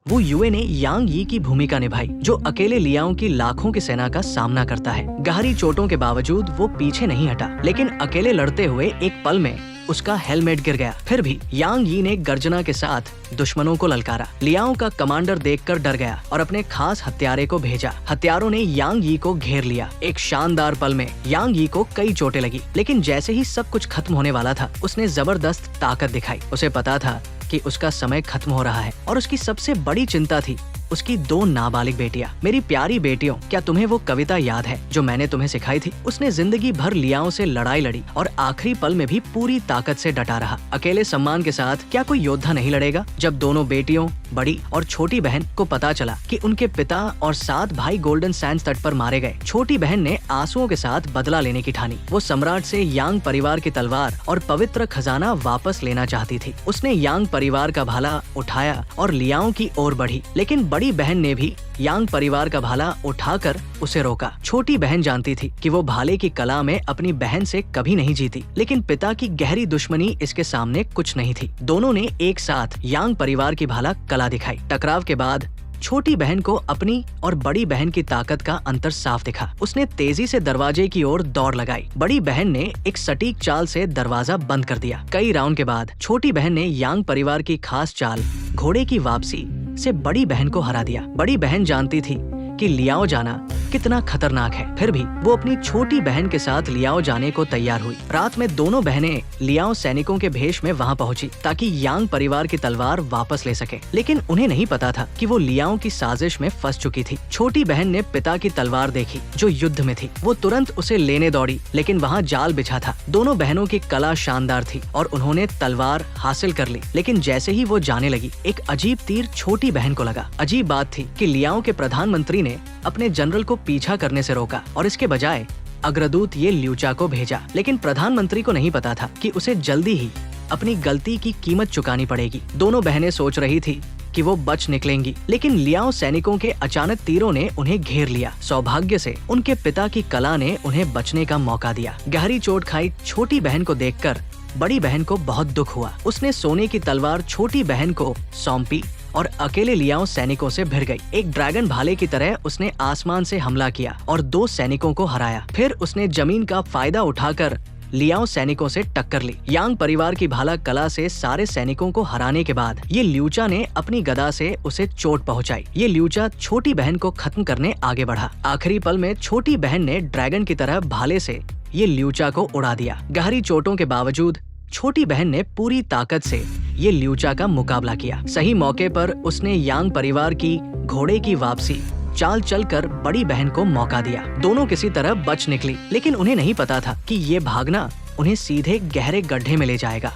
वो युए ने यांग यी की भूमिका निभाई, जो अकेले लियाओ की लाखों की सेना का सामना करता है। गहरी चोटों के बावजूद वो पीछे नहीं हटा, लेकिन अकेले लड़ते हुए एक पल में उसका हेलमेट गिर गया। फिर भी यांग यी ने गर्जना के साथ दुश्मनों को ललकारा। लियाओ का कमांडर देखकर डर गया और अपने खास हत्यारे को भेजा। हत्यारों ने यांग यी को घेर लिया। एक शानदार पल में यांग यी को कई चोटें लगी, लेकिन जैसे ही सब कुछ खत्म होने वाला था, उसने जबरदस्त ताकत दिखाई। उसे पता था कि उसका समय खत्म हो रहा है और उसकी सबसे बड़ी चिंता थी उसकी 2 नाबालिग बेटियां। मेरी प्यारी बेटियों, क्या तुम्हें वो कविता याद है जो मैंने तुम्हें सिखाई थी? उसने जिंदगी भर लियाओ से लड़ाई लड़ी और आखिरी पल में भी पूरी ताकत से डटा रहा। अकेले सम्मान के साथ क्या कोई योद्धा नहीं लड़ेगा? जब दोनों बेटियों, बड़ी और छोटी बहन को पता चला कि उनके पिता और 7 भाई गोल्डन सैंड्स तट पर मारे गए, छोटी बहन ने आंसुओं के साथ बदला लेने की ठानी। वो सम्राट से यांग परिवार की तलवार और पवित्र खजाना वापस लेना चाहती थी। उसने यांग परिवार का भाला उठाया और लियाओ की ओर बढ़ी, लेकिन बड़ी बहन ने भी यांग परिवार का भाला उठाकर उसे रोका। छोटी बहन जानती थी कि वो भाले की कला में अपनी बहन से कभी नहीं जीती, लेकिन पिता की गहरी दुश्मनी इसके सामने कुछ नहीं थी। दोनों ने एक साथ यांग परिवार की भाला कला दिखाई। टकराव के बाद छोटी बहन को अपनी और बड़ी बहन की ताकत का अंतर साफ दिखा। उसने तेजी से दरवाजे की ओर दौड़ लगाई। बड़ी बहन ने एक सटीक चाल से दरवाजा बंद कर दिया। कई राउंड के बाद छोटी बहन ने यांग परिवार की खास चाल घोड़े की वापसी से बड़ी बहन को हरा दिया। बड़ी बहन जानती थी कि लियाओ जाना कितना खतरनाक है, फिर भी वो अपनी छोटी बहन के साथ लियाओ जाने को तैयार हुई। रात में दोनों बहनें लियाओ सैनिकों के भेष में वहां पहुंची ताकि यांग परिवार की तलवार वापस ले सके, लेकिन उन्हें नहीं पता था कि वो लियाओ की साजिश में फंस चुकी थी। छोटी बहन ने पिता की तलवार देखी जो युद्ध में थी। वो तुरंत उसे लेने दौड़ी, लेकिन वहाँ जाल बिछा था। दोनों बहनों की कला शानदार थी और उन्होंने तलवार हासिल कर ली, लेकिन जैसे ही वो जाने लगी, एक अजीब तीर छोटी बहन को लगा। अजीब बात थी कि लियाओ के प्रधानमंत्री ने अपने जनरल को पीछा करने से रोका और इसके बजाय अग्रदूत ये ल्यूचा को भेजा। लेकिन प्रधानमंत्री को नहीं पता था कि उसे जल्दी ही अपनी गलती की कीमत चुकानी पड़ेगी। दोनों बहनें सोच रही थी कि वो बच निकलेंगी, लेकिन लियाओ सैनिकों के अचानक तीरों ने उन्हें घेर लिया। सौभाग्य से उनके पिता की कला ने उन्हें बचने का मौका दिया। गहरी चोट खाई छोटी बहन को देखकर बड़ी बहन को बहुत दुख हुआ। उसने सोने की तलवार छोटी बहन को सौंपी और अकेले लियाओ सैनिकों से भिड़ गई। एक ड्रैगन भाले की तरह उसने आसमान से हमला किया और 2 सैनिकों को हराया। फिर उसने जमीन का फायदा उठाकर लियाओ सैनिकों से टक्कर ली। यांग परिवार की भाला कला से सारे सैनिकों को हराने के बाद ये ल्यूचा ने अपनी गदा से उसे चोट पहुंचाई। ये ल्यूचा छोटी बहन को खत्म करने आगे बढ़ा। आखिरी पल में छोटी बहन ने ड्रैगन की तरह भाले से ये ल्यूचा को उड़ा दिया। गहरी चोटों के बावजूद छोटी बहन ने पूरी ताकत से ये ल्यूचा का मुकाबला किया। सही मौके पर उसने यांग परिवार की घोड़े की वापसी चाल चलकर बड़ी बहन को मौका दिया। दोनों किसी तरह बच निकली, लेकिन उन्हें नहीं पता था कि ये भागना उन्हें सीधे गहरे गड्ढे में ले जाएगा।